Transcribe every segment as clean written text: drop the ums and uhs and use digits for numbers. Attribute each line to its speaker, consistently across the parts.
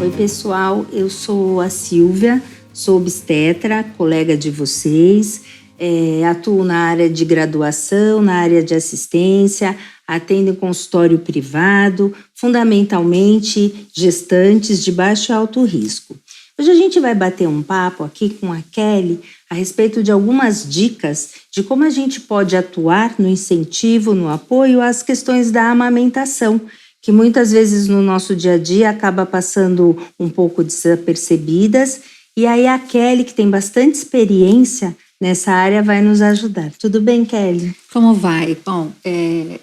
Speaker 1: Oi, pessoal, eu sou a Silvia, sou obstetra, colega de vocês, atuo na área de graduação, na área de assistência, atendo em consultório privado, fundamentalmente gestantes de baixo e alto risco. Hoje a gente vai bater um papo aqui com a Kelly a respeito de algumas dicas de como a gente pode atuar no incentivo, no apoio às questões da amamentação, que muitas vezes no nosso dia a dia acaba passando um pouco desapercebidas. E aí a Kelly, que tem bastante experiência nessa área, vai nos ajudar. Tudo bem, Kelly?
Speaker 2: Como vai? Bom,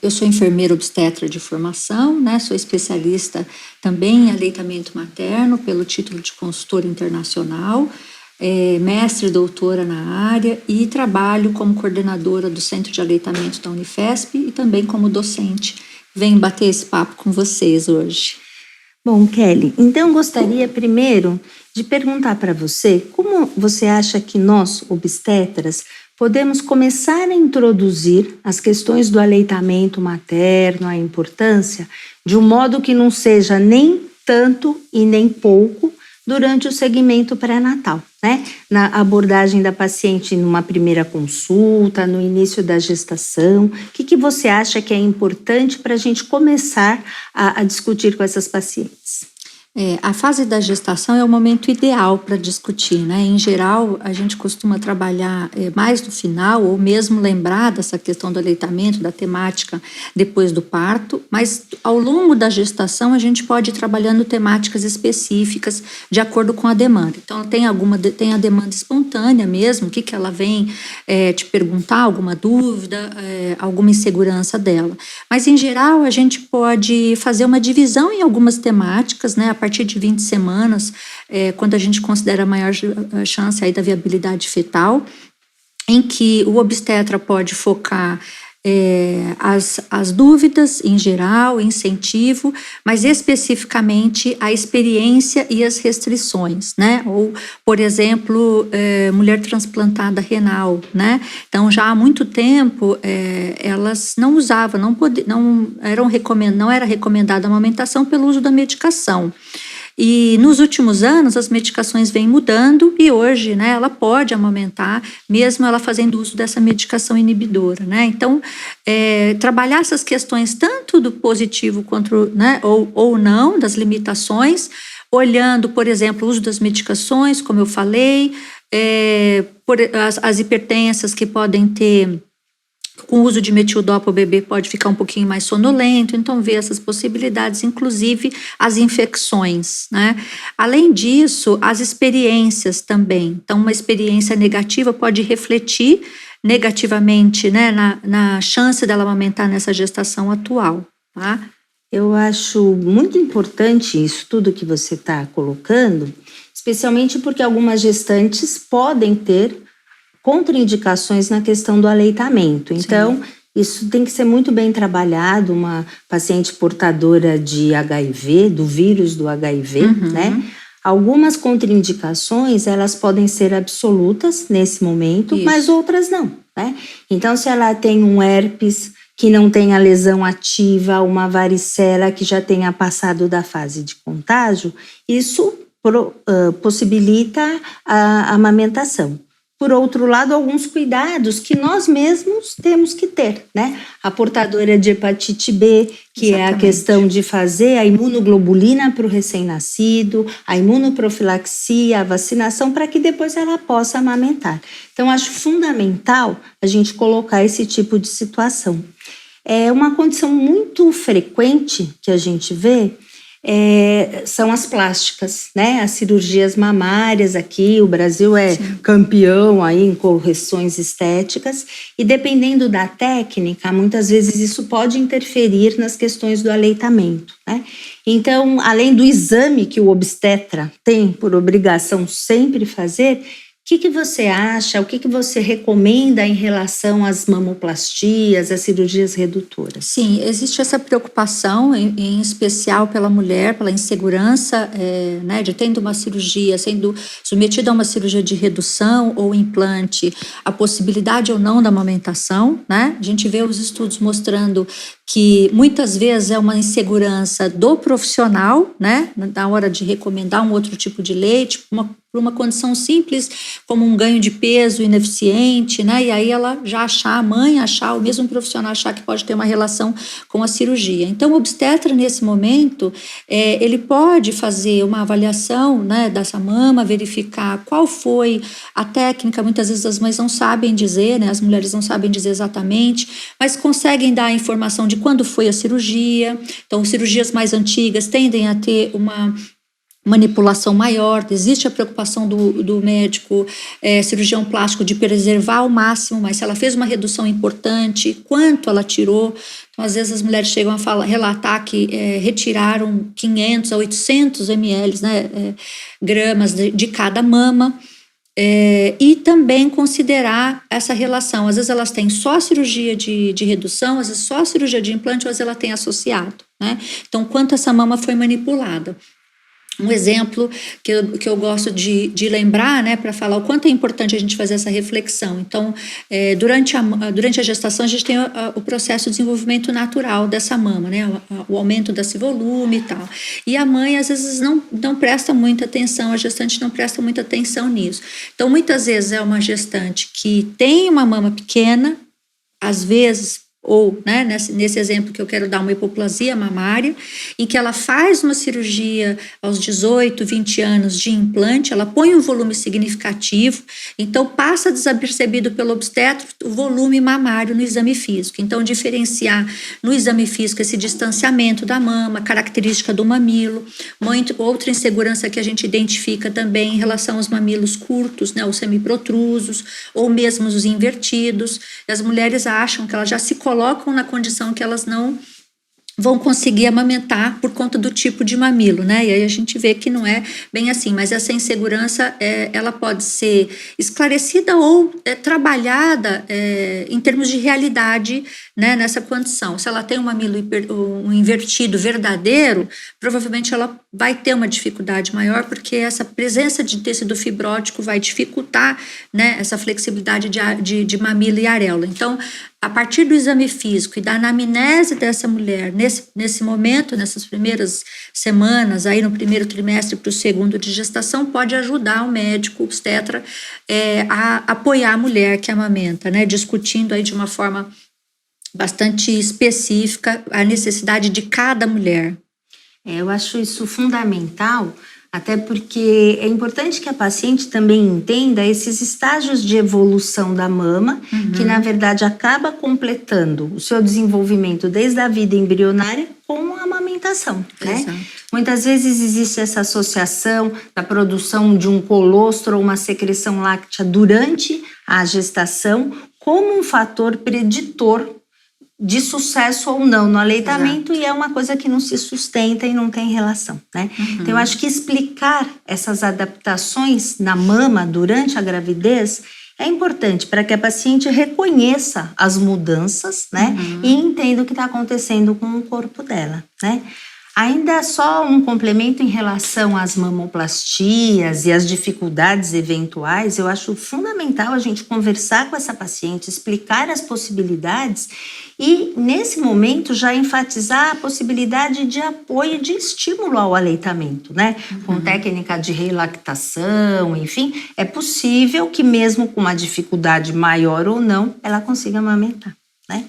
Speaker 2: eu sou enfermeira obstetra de formação, né? Sou especialista também em aleitamento materno pelo título de consultora internacional, mestre e doutora na área e trabalho como coordenadora do Centro de Aleitamento da Unifesp e também como docente. Venho bater esse papo com vocês hoje.
Speaker 1: Bom, Kelly, então gostaria primeiro de perguntar para você como você acha que nós, obstetras, podemos começar a introduzir as questões do aleitamento materno, a importância, de um modo que não seja nem tanto e nem pouco durante o segmento pré-natal, né? Na abordagem da paciente numa primeira consulta, no início da gestação. O que você acha que é importante para a gente começar a discutir com essas pacientes?
Speaker 2: A fase da gestação é o momento ideal para discutir, né? Em geral, a gente costuma trabalhar mais no final, ou mesmo lembrar dessa questão do aleitamento, da temática depois do parto, mas ao longo da gestação a gente pode ir trabalhando temáticas específicas de acordo com a demanda. Então, tem a demanda espontânea mesmo, o que ela vem te perguntar, alguma dúvida, alguma insegurança dela. Mas, em geral, a gente pode fazer uma divisão em algumas temáticas, né? A partir de 20 semanas, quando a gente considera a maior chance aí da viabilidade fetal, em que o obstetra pode focar as dúvidas em geral, incentivo, mas especificamente a experiência e as restrições, né? Ou, por exemplo, mulher transplantada renal, né? Então, já há muito tempo, elas não usavam, não era recomendada a amamentação pelo uso da medicação. E nos últimos anos as medicações vêm mudando e hoje, né, ela pode amamentar mesmo ela fazendo uso dessa medicação inibidora, né? Então, trabalhar essas questões tanto do positivo quanto, né, ou não, das limitações, olhando, por exemplo, o uso das medicações, como eu falei, as hipertensas que podem ter. Com o uso de metildopa, o bebê pode ficar um pouquinho mais sonolento, então ver essas possibilidades, inclusive as infecções, né? Além disso, as experiências também. Então, uma experiência negativa pode refletir negativamente, né, na chance dela amamentar nessa gestação atual, tá?
Speaker 1: Eu acho muito importante isso tudo que você está colocando, especialmente porque algumas gestantes podem ter contraindicações na questão do aleitamento. Então, sim, isso tem que ser muito bem trabalhado. Uma paciente portadora de HIV, do vírus do HIV, né? Algumas contraindicações, elas podem ser absolutas nesse momento, isso, mas outras não, né? Então, se ela tem um herpes que não tenha lesão ativa, uma varicela que já tenha passado da fase de contágio, isso possibilita a amamentação. Por outro lado, alguns cuidados que nós mesmos temos que ter, né? A portadora de hepatite B, que exatamente, é a questão de fazer a imunoglobulina para o recém-nascido, a imunoprofilaxia, a vacinação, para que depois ela possa amamentar. Então, acho fundamental a gente colocar esse tipo de situação. É uma condição muito frequente que a gente vê, são as plásticas, né? As cirurgias mamárias aqui, o Brasil é sim, campeão aí em correções estéticas e dependendo da técnica, muitas vezes isso pode interferir nas questões do aleitamento, né? Então, além do exame que o obstetra tem por obrigação sempre fazer, que você acha, o que você recomenda em relação às mamoplastias, às cirurgias redutoras?
Speaker 2: Sim, existe essa preocupação, em especial pela mulher, pela insegurança, né, de tendo uma cirurgia, sendo submetida a uma cirurgia de redução ou implante, a possibilidade ou não da amamentação, né? A gente vê os estudos mostrando que muitas vezes é uma insegurança do profissional, né, na hora de recomendar um outro tipo de leite, por uma condição simples, como um ganho de peso ineficiente, né, e aí ela já achar, a mãe achar, o mesmo profissional achar que pode ter uma relação com a cirurgia. Então, o obstetra, nesse momento, ele pode fazer uma avaliação, né, dessa mama, verificar qual foi a técnica. Muitas vezes as mães não sabem dizer, né, as mulheres não sabem dizer exatamente, mas conseguem dar a informação de quando foi a cirurgia. Então, cirurgias mais antigas tendem a ter uma manipulação maior, existe a preocupação do médico cirurgião plástico de preservar ao máximo, mas se ela fez uma redução importante, quanto ela tirou. Então, às vezes as mulheres chegam a relatar que retiraram 500 a 800 ml, né, gramas de cada mama. E também considerar essa relação. Às vezes elas têm só a cirurgia de redução, às vezes só a cirurgia de implante, ou às vezes ela tem associado, né? Então, quanto essa mama foi manipulada. Um exemplo que eu gosto de lembrar, né, para falar o quanto é importante a gente fazer essa reflexão. Então, durante a gestação, a gente tem o processo de desenvolvimento natural dessa mama, né, o aumento desse volume e tal. E a mãe, às vezes, não presta muita atenção, a gestante não presta muita atenção nisso. Então, muitas vezes é uma gestante que tem uma mama pequena, às vezes, ou, né, nesse exemplo que eu quero dar, uma hipoplasia mamária, em que ela faz uma cirurgia aos 18, 20 anos de implante, ela põe um volume significativo, então passa desapercebido pelo obstetra o volume mamário no exame físico. Então, diferenciar no exame físico esse distanciamento da mama, característica do mamilo. Outra insegurança que a gente identifica também em relação aos mamilos curtos, né, os semiprotrusos, ou mesmo os invertidos. As mulheres acham que elas já se colocam na condição que elas não vão conseguir amamentar por conta do tipo de mamilo, né? E aí a gente vê que não é bem assim, mas essa insegurança, ela pode ser esclarecida ou trabalhada em termos de realidade, né, nessa condição. Se ela tem um mamilo um invertido verdadeiro, provavelmente ela vai ter uma dificuldade maior, porque essa presença de tecido fibrótico vai dificultar, né, essa flexibilidade de mamilo e areola. Então, a partir do exame físico e da anamnese dessa mulher, nesse momento, nessas primeiras semanas, aí no primeiro trimestre para o segundo de gestação, pode ajudar o médico, o obstetra, a apoiar a mulher que amamenta, né, discutindo aí de uma forma bastante específica a necessidade de cada mulher.
Speaker 1: Eu acho isso fundamental, até porque é importante que a paciente também entenda esses estágios de evolução da mama, que na verdade acaba completando o seu desenvolvimento desde a vida embrionária com a amamentação, né?
Speaker 2: Exato.
Speaker 1: Muitas vezes existe essa associação da produção de um colostro ou uma secreção láctea durante a gestação como um fator preditor de sucesso ou não no aleitamento. Exato. E é uma coisa que não se sustenta e não tem relação, né? Então, eu acho que explicar essas adaptações na mama durante a gravidez é importante para que a paciente reconheça as mudanças, né? E entenda o que está acontecendo com o corpo dela, né? Ainda só um complemento em relação às mamoplastias e às dificuldades eventuais, eu acho fundamental a gente conversar com essa paciente, explicar as possibilidades e, nesse momento, já enfatizar a possibilidade de apoio e de estímulo ao aleitamento, né? Com técnica de relactação, enfim, é possível que mesmo com uma dificuldade maior ou não, ela consiga amamentar, né?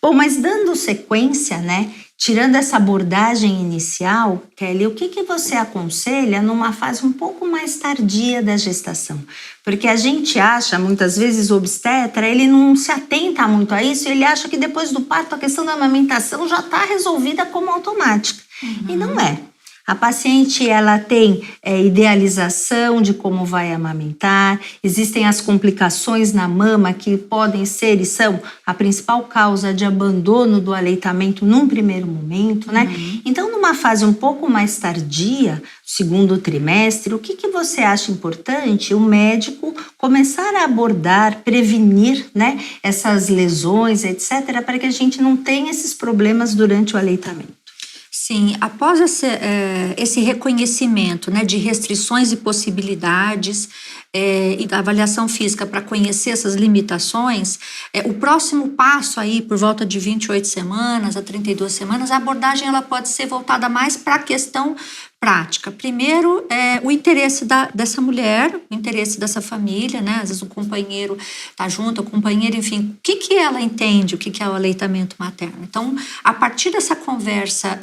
Speaker 1: Bom, mas dando sequência, né? Tirando essa abordagem inicial, Kelly, o que você aconselha numa fase um pouco mais tardia da gestação? Porque a gente acha, muitas vezes, o obstetra, ele não se atenta muito a isso, ele acha que depois do parto a questão da amamentação já está resolvida como automática. E não é. A paciente, ela tem idealização de como vai amamentar, existem as complicações na mama que podem ser e são a principal causa de abandono do aleitamento num primeiro momento, né? Então, numa fase um pouco mais tardia, segundo trimestre, o que você acha importante o médico começar a abordar, prevenir, né, essas lesões, etc., para que a gente não tenha esses problemas durante o aleitamento?
Speaker 2: Sim, após esse reconhecimento, né, de restrições e possibilidades e da avaliação física para conhecer essas limitações, o próximo passo aí, por volta de 28 semanas a 32 semanas, a abordagem ela pode ser voltada mais para a questão prática. Primeiro, o interesse dessa mulher, o interesse dessa família, né? Às vezes o companheiro está junto, a companheira, enfim, o que ela entende, o que é o aleitamento materno. Então, a partir dessa conversa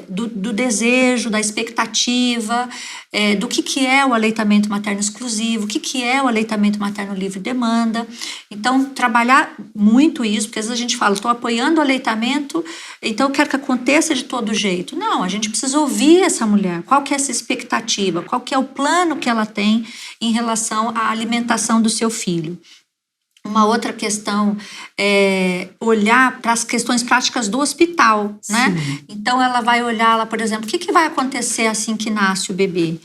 Speaker 2: do desejo, da expectativa, do que é o aleitamento materno exclusivo, o que é o aleitamento materno livre demanda. Então, trabalhar muito isso, porque às vezes a gente fala, estou apoiando o aleitamento, então eu quero que aconteça de todo jeito. Não, a gente precisa ouvir essa mulher. Qual que é essa expectativa? Qual que é o plano que ela tem em relação à alimentação do seu filho? Uma outra questão é olhar para as questões práticas do hospital, né? Então, ela vai olhar lá, por exemplo, o que vai acontecer assim que nasce o bebê?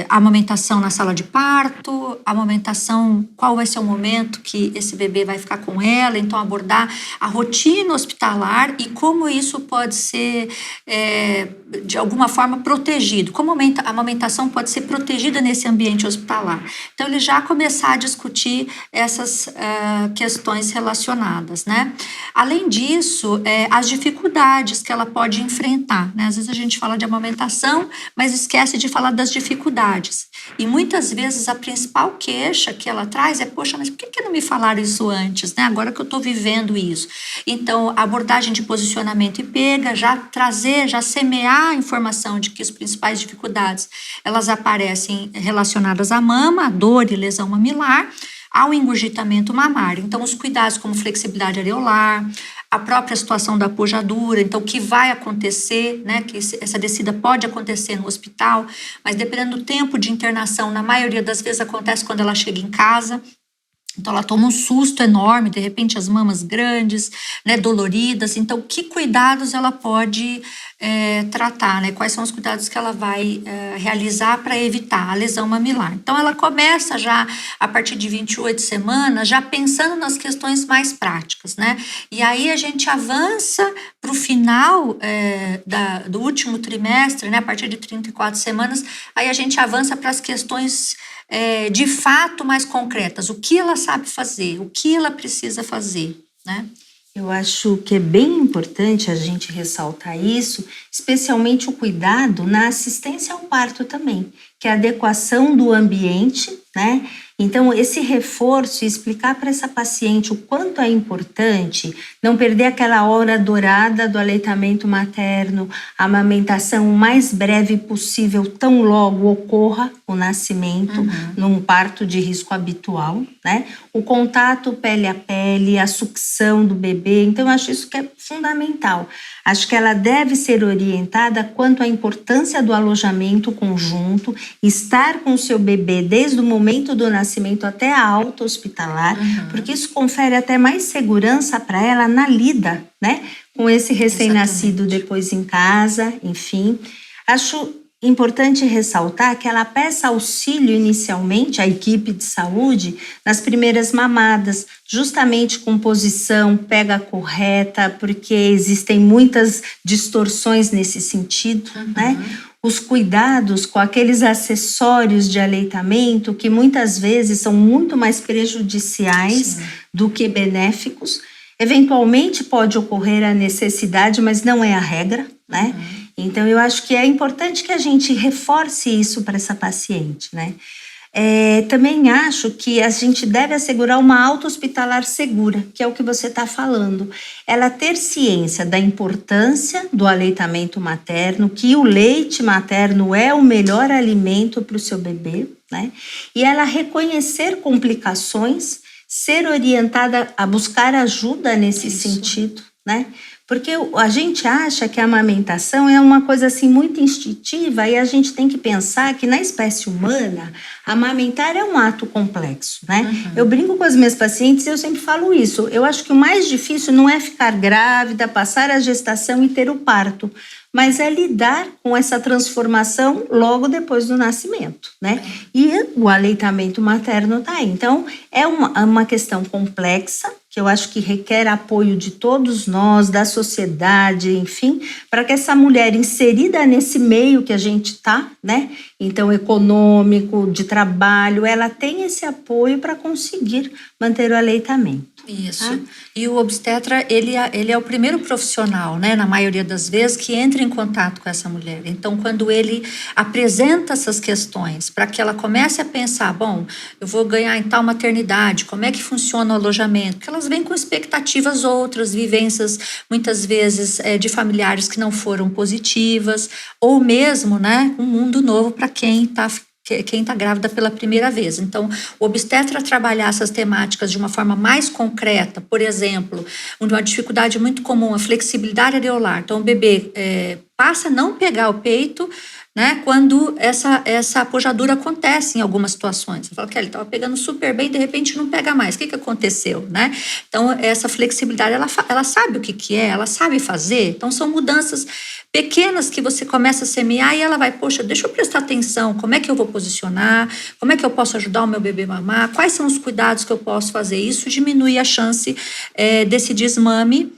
Speaker 2: A amamentação na sala de parto, a amamentação, qual vai ser o momento que esse bebê vai ficar com ela, então abordar a rotina hospitalar e como isso pode ser de alguma forma protegido, como a amamentação pode ser protegida nesse ambiente hospitalar. Então ele já começar a discutir essas questões relacionadas, né? Além disso, as dificuldades que ela pode enfrentar, né? Às vezes a gente fala de amamentação, mas esquece de falar das dificuldades. E muitas vezes a principal queixa que ela traz é, poxa, mas por que não me falaram isso antes, né? Agora que eu estou vivendo isso. Então, a abordagem de posicionamento e pega, já trazer, já semear a informação de que as principais dificuldades, elas aparecem relacionadas à mama, à dor e lesão mamilar, ao engurgitamento mamário. Então, os cuidados como flexibilidade areolar, a própria situação da pojadura, então o que vai acontecer, né, que essa descida pode acontecer no hospital, mas dependendo do tempo de internação, na maioria das vezes acontece quando ela chega em casa. Então, ela toma um susto enorme, de repente as mamas grandes, né, doloridas. Então, que cuidados ela pode tratar, né? Quais são os cuidados que ela vai realizar para evitar a lesão mamilar? Então, ela começa já, a partir de 28 semanas, já pensando nas questões mais práticas, né? E aí a gente avança para o final do último trimestre, né? A partir de 34 semanas, aí a gente avança para as questões de fato mais concretas, o que ela sabe fazer, o que ela precisa fazer, né?
Speaker 1: Eu acho que é bem importante a gente ressaltar isso, especialmente o cuidado na assistência ao parto também, que é a adequação do ambiente, né? Então, esse reforço e explicar para essa paciente o quanto é importante não perder aquela hora dourada do aleitamento materno, a amamentação o mais breve possível, tão logo ocorra o nascimento, num parto de risco habitual, né? O contato pele a pele, a sucção do bebê, então eu acho isso que é fundamental. Acho que ela deve ser orientada quanto à importância do alojamento conjunto, estar com o seu bebê desde o momento do nascimento até a alta hospitalar, porque isso confere até mais segurança para ela na lida, né, com esse recém-nascido depois em casa, enfim. Acho importante ressaltar que ela peça auxílio inicialmente à equipe de saúde nas primeiras mamadas, justamente com posição, pega correta, porque existem muitas distorções nesse sentido, né? Os cuidados com aqueles acessórios de aleitamento que muitas vezes são muito mais prejudiciais do que benéficos. Eventualmente pode ocorrer a necessidade, mas não é a regra, né? Então, eu acho que é importante que a gente reforce isso para essa paciente, né? Também acho que a gente deve assegurar uma alta hospitalar segura, que é o que você está falando. Ela ter ciência da importância do aleitamento materno, que o leite materno é o melhor alimento para o seu bebê, né? E ela reconhecer complicações, ser orientada a buscar ajuda nesse sentido, né? Porque a gente acha que a amamentação é uma coisa assim muito instintiva e a gente tem que pensar que na espécie humana, amamentar é um ato complexo, né? Eu brinco com as minhas pacientes e eu sempre falo isso. Eu acho que o mais difícil não é ficar grávida, passar a gestação e ter o parto, mas é lidar com essa transformação logo depois do nascimento, né? E o aleitamento materno tá aí. Então, é uma questão complexa, que eu acho que requer apoio de todos nós, da sociedade, enfim, para que essa mulher inserida nesse meio que a gente tá, né? Então, econômico, de trabalho, ela tem esse apoio para conseguir manter o aleitamento.
Speaker 2: Isso. Ah. E o obstetra, ele é o primeiro profissional, né, na maioria das vezes, que entra em contato com essa mulher. Então, quando ele apresenta essas questões, para que ela comece a pensar, bom, eu vou ganhar em tal maternidade, como é que funciona o alojamento? Porque elas vêm com expectativas outras, vivências, muitas vezes, de familiares que não foram positivas, ou mesmo, né, um mundo novo para quem está grávida pela primeira vez. Então, o obstetra trabalhar essas temáticas de uma forma mais concreta, por exemplo, uma dificuldade muito comum, a flexibilidade areolar. Então, o bebê passa a não pegar o peito, né, quando essa apojadura acontece em algumas situações. Você fala, Kelly, estava pegando super bem, de repente não pega mais. O que aconteceu, né? Então, essa flexibilidade, ela sabe o que é, ela sabe fazer. Então, são mudanças pequenas que você começa a semear e ela vai, poxa, deixa eu prestar atenção, como é que eu vou posicionar, como é que eu posso ajudar o meu bebê a mamar, quais são os cuidados que eu posso fazer. Isso diminui a chance desse desmame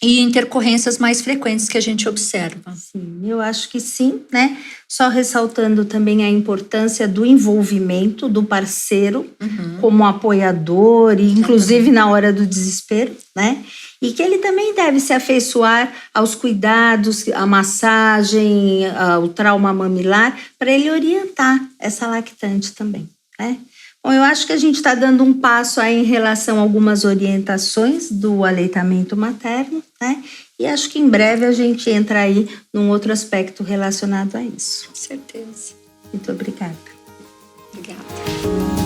Speaker 2: e intercorrências mais frequentes que a gente observa.
Speaker 1: Sim, eu acho que sim, né? Só ressaltando também a importância do envolvimento do parceiro como apoiador, e inclusive na hora do desespero, né? E que ele também deve se afeiçoar aos cuidados, à massagem, ao trauma mamilar, para ele orientar essa lactante também, né? Bom, eu acho que a gente está dando um passo aí em relação a algumas orientações do aleitamento materno, né? E acho que em breve a gente entra aí num outro aspecto relacionado a isso.
Speaker 2: Com certeza.
Speaker 1: Muito obrigada.
Speaker 2: Obrigada.